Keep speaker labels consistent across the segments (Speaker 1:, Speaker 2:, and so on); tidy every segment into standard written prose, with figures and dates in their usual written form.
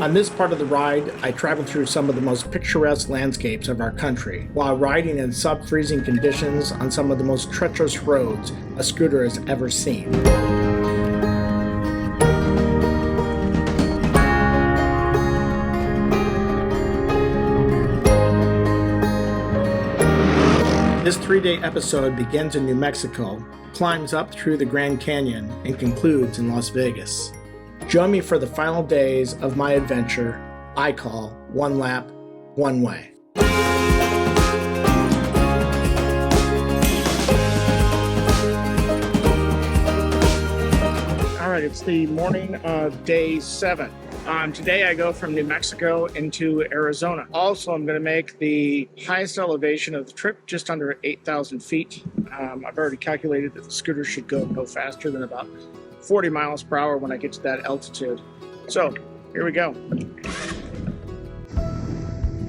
Speaker 1: On this part of the ride, I traveled through some of the most picturesque landscapes of our country, while riding in sub-freezing conditions on some of the most treacherous roads a scooter has ever seen. This 3-day episode begins in New Mexico, climbs up through the Grand Canyon, and concludes in Las Vegas. Join me for the final days of my adventure I call One Lap, One Way. All right, it's the morning of day 7. Today I go from New Mexico into Arizona. Also, I'm going to make the highest elevation of the trip, just under 8,000 feet. I've already calculated that the scooter should go no faster than about 40 miles per hour when I get to that altitude. So, here we go.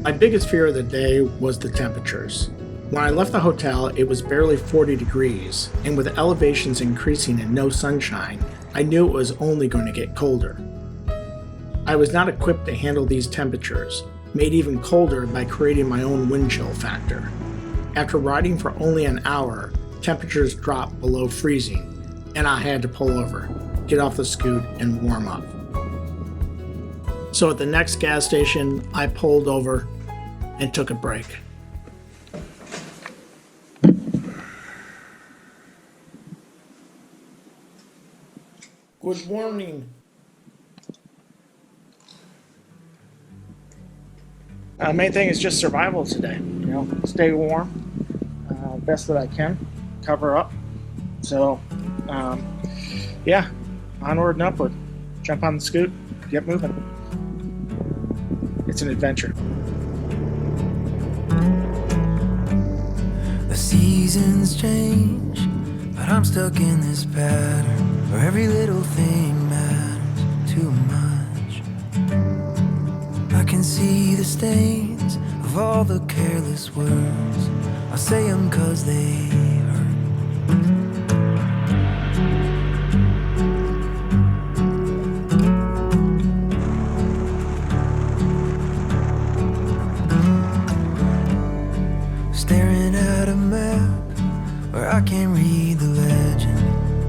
Speaker 1: My biggest fear of the day was the temperatures. When I left the hotel, it was barely 40 degrees, and with elevations increasing and no sunshine, I knew it was only going to get colder. I was not equipped to handle these temperatures, made even colder by creating my own wind chill factor. After riding for only an hour, temperatures dropped below freezing, and I had to pull over, get off the scoot, and warm up. So at the next gas station, I pulled over and took a break. Good morning. Main thing is just survival today. Stay warm, best that I can, cover up. So, yeah, onward and upward. Jump on the scoot, get moving. It's an adventure.
Speaker 2: The seasons change, but I'm stuck in this pattern where every little thing matters too much. I can see the stains of all the careless words. I say them 'cause they hurt. Staring at a map where I can't read the legend.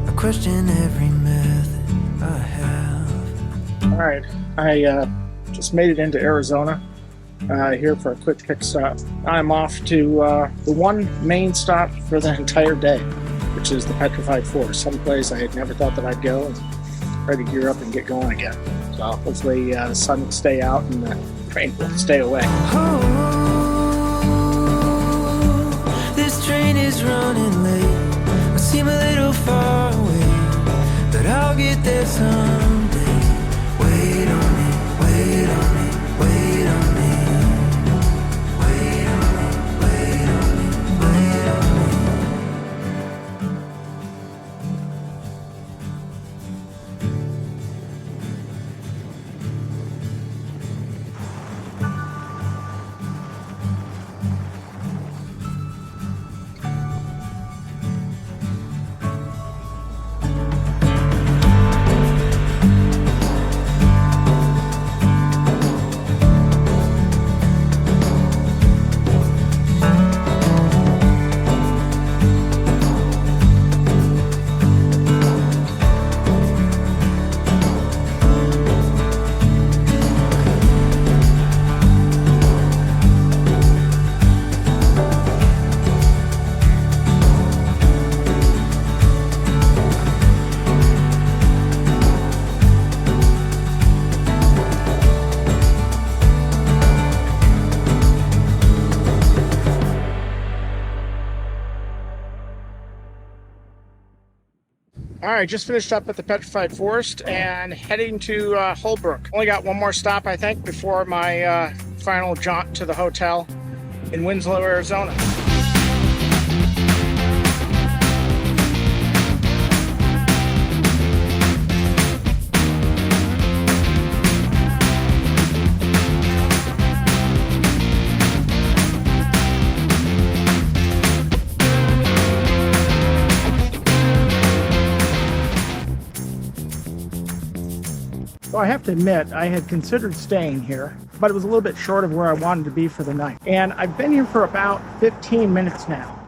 Speaker 2: I question every method I have.
Speaker 1: All right, I just made it into Arizona here for a quick pit stop. I'm off to the one main stop for the entire day, which is the Petrified Forest, someplace I had never thought that I'd go, and ready to gear up and get going again. So hopefully the sun will stay out and the rain will stay away.
Speaker 2: Oh, this train is running late. I seem a little far away, but I'll get there someday. Wait on me, wait on me, wait on me. Wait on me, wait on me, wait on me.
Speaker 1: All right, just finished up at the Petrified Forest and heading to Holbrook. Only got one more stop, I think, before my final jaunt to the hotel in Winslow, Arizona. So I have to admit, I had considered staying here, but it was a little bit short of where I wanted to be for the night. And I've been here for about 15 minutes now.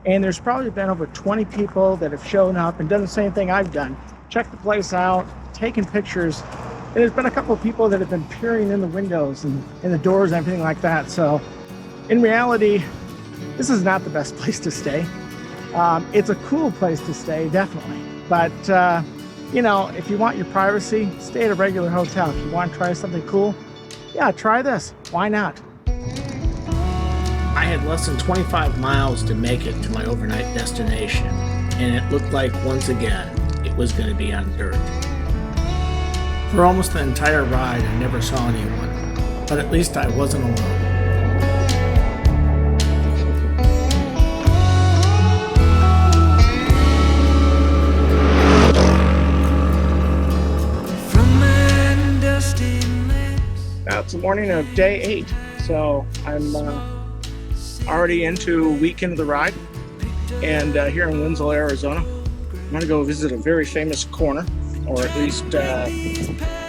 Speaker 1: And there's probably been over 20 people that have shown up and done the same thing I've done. Checked the place out, taken pictures. And there's been a couple of people that have been peering in the windows and in the doors and everything like that. So in reality, this is not the best place to stay. It's a cool place to stay, definitely. But, you know, if you want your privacy, stay at a regular hotel. If you want to try something cool, yeah, try this. Why not? I had less than 25 miles to make it to my overnight destination, and it looked like, once again, it was going to be on dirt. For almost the entire ride, I never saw anyone, but at least I wasn't alone. Now it's the morning of day 8, so I'm already into a week into the ride, and here in Winslow, Arizona, I'm going to go visit a very famous corner, or at least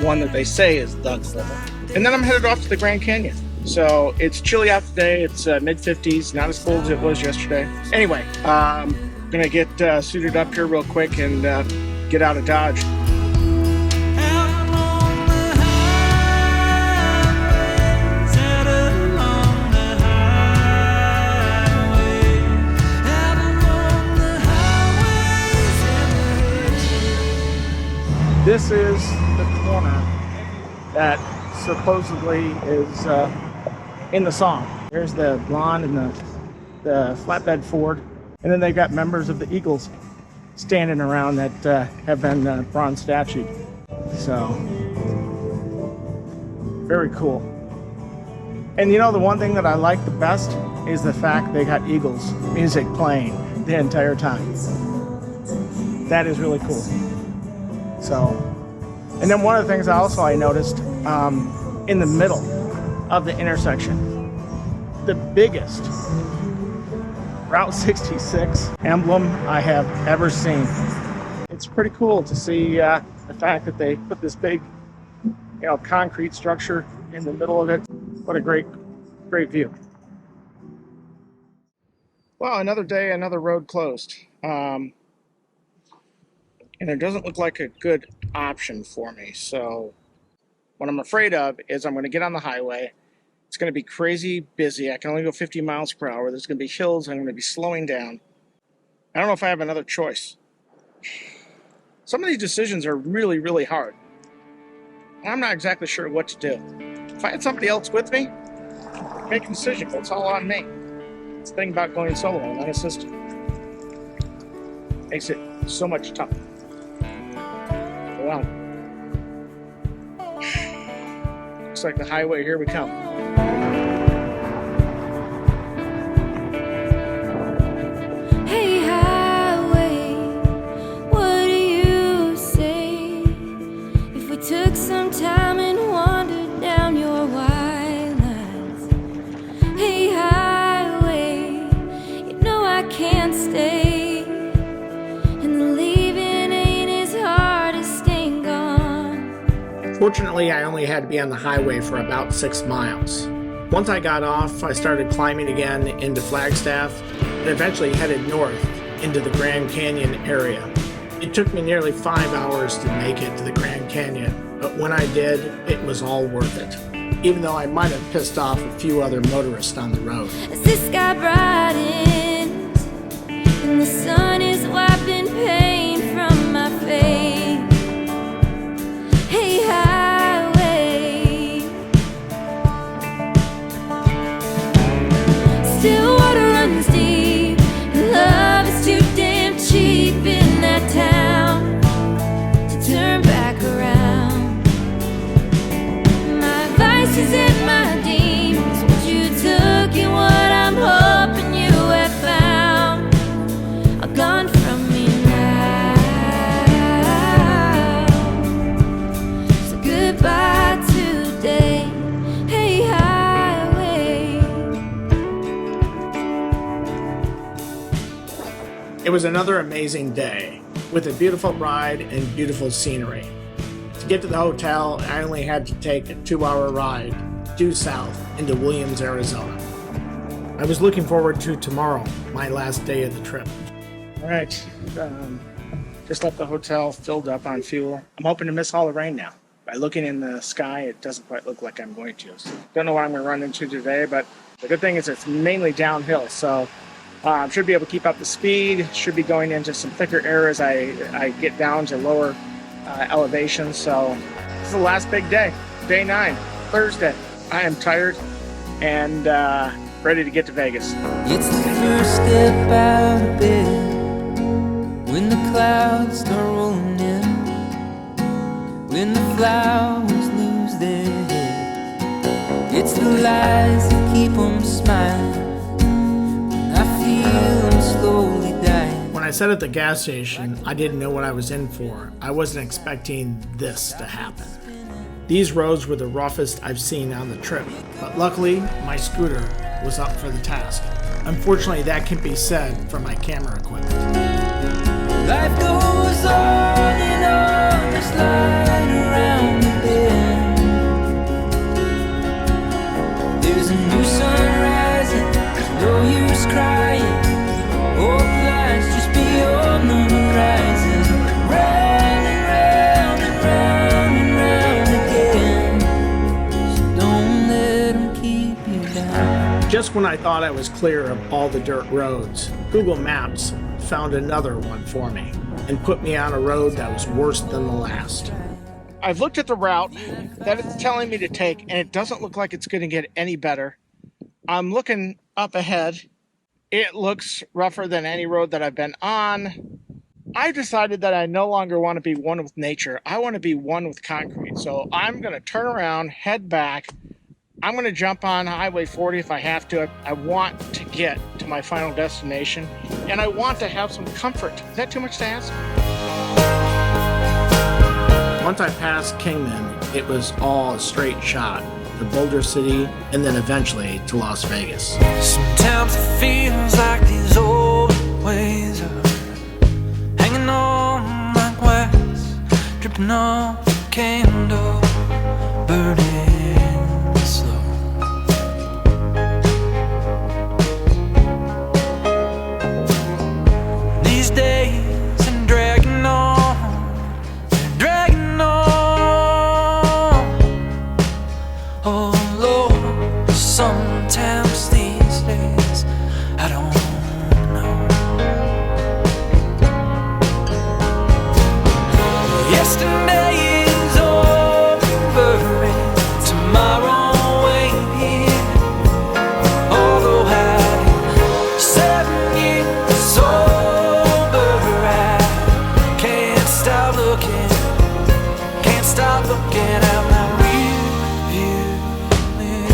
Speaker 1: one that they say is the corner. And then I'm headed off to the Grand Canyon. So it's chilly out today. It's mid-50s, not as cold as it was yesterday. Anyway, I'm going to get suited up here real quick and get out of Dodge. This is the corner that supposedly is in the song. There's the blonde and the flatbed Ford, and then they've got members of the Eagles standing around that have been bronze statued. So, very cool. And you know, the one thing that I like the best is the fact they got Eagles music playing the entire time. That is really cool. So, and then one of the things I noticed in the middle of the intersection, the biggest Route 66 emblem I have ever seen. It's pretty cool to see the fact that they put this big, you know, concrete structure in the middle of it. What a great view. Well, another day, another road closed. And it doesn't look like a good option for me. So what I'm afraid of is I'm going to get on the highway. It's going to be crazy busy. I can only go 50 miles per hour. There's going to be hills. I'm going to be slowing down. I don't know if I have another choice. Some of these decisions are really, really hard. I'm not exactly sure what to do. If I had somebody else with me, make a decision, but it's all on me. It's the thing about going solo and unassisted. Makes it so much tougher. Wow. Looks like the highway, here we come.
Speaker 3: Hey highway, what do you say if we took some time and wandered down your wide lines? Hey highway, you know I can't stay.
Speaker 1: Fortunately, I only had to be on the highway for about 6 miles. Once I got off, I started climbing again into Flagstaff and eventually headed north into the Grand Canyon area. It took me nearly 5 hours to make it to the Grand Canyon, but when I did, it was all worth it, even though I might have pissed off a few other motorists on the road.
Speaker 3: As the sky brightens and the sun is wiping pain from my face. Hey highway, still water runs deep, and love is too damn cheap in that town to turn back around. My vice is in my demons, what you took and what I'm hoping you have found are gone from me now. So goodbye today, hey highway.
Speaker 1: It was another amazing day with a beautiful ride and beautiful scenery. get to the hotel, I only had to take a 2-hour ride due south into Williams, Arizona. I was looking forward to tomorrow, my last day of the trip. All right, just left the hotel, filled up on fuel. I'm hoping to miss all the rain now. By looking in the sky, it doesn't quite look like I'm going to. So don't know what I'm going to run into today, but the good thing is it's mainly downhill, so should be able to keep up the speed. Should be going into some thicker areas. I get down to lower elevations. So this is the last big day, day 9, Thursday. I am tired and ready to get to Vegas.
Speaker 2: It's the first step out of bed when the clouds start rolling in, when the flowers lose their head. It's the lies that keep them smiling when I feel them slowly dying.
Speaker 1: When I sat at the gas station, I didn't know what I was in for. I wasn't expecting this to happen. These roads were the roughest I've seen on the trip, but luckily my scooter was up for the task. Unfortunately, that can be said for my camera equipment.
Speaker 2: Life goes on and on, this line around the bend. There's a new sun rising, there's no use crying. Old lights just beyond the horizon. Round and round and round and round again. So don't let them keep you down.
Speaker 1: Just when I thought I was clear of all the dirt roads, Google Maps found another one for me and put me on a road that was worse than the last. I've looked at the route that it's telling me to take, and it doesn't look like it's going to get any better. I'm looking up ahead. It looks rougher than any road that I've been on. I've decided that I no longer want to be one with nature. I want to be one with concrete. So I'm going to turn around, head back. I'm going to jump on Highway 40 if I have to. I want to get to my final destination, and I want to have some comfort. Is that too much to ask? Once I passed Kingman, it was all a straight shot to Boulder City and then eventually to Las Vegas.
Speaker 2: Sometimes it feels like these old ways are hanging on like wax, dripping off a candle, burning slow. These days I'm dragging on, dragging on. Oh Lord, sometimes these days I don't know. Yesterday is over and tomorrow ain't here. Although I'm 7 years sober, I can't stop looking, can't stop looking at my rearview mirror.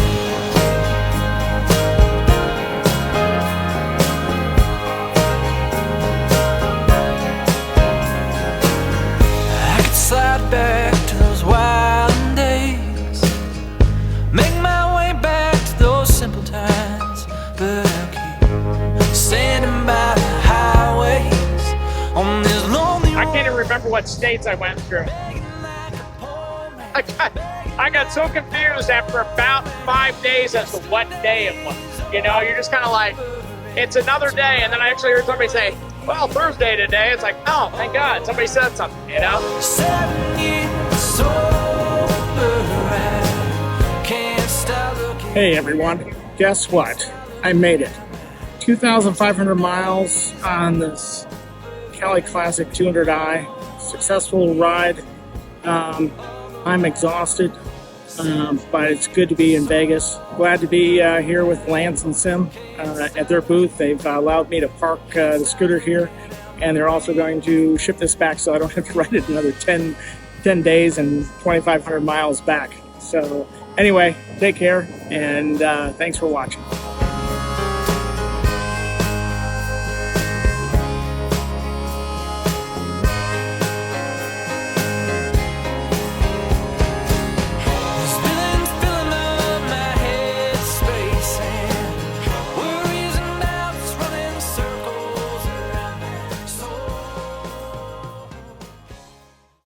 Speaker 2: I could slide back to those wild days, make my way back to those simple times, but I'll keep standing by the highways on this lonely
Speaker 4: I can't even remember what states I went through. I got so confused after about 5 days as to what day it was. You know, you're just kind of like, it's another day, and then I actually heard somebody say, well, Thursday today. It's like, oh, thank God, somebody said something, you know?
Speaker 2: 7 years sober, I can't stop looking.
Speaker 1: Hey everyone, guess what? I made it. 2,500 miles on this Cali Classic 200i. Successful ride. I'm exhausted, but it's good to be in Vegas. Glad to be here with Lance and Sim at their booth. They've allowed me to park the scooter here, and they're also going to ship this back so I don't have to ride it another 10 days and 2,500 miles back. So anyway, take care, and thanks for watching.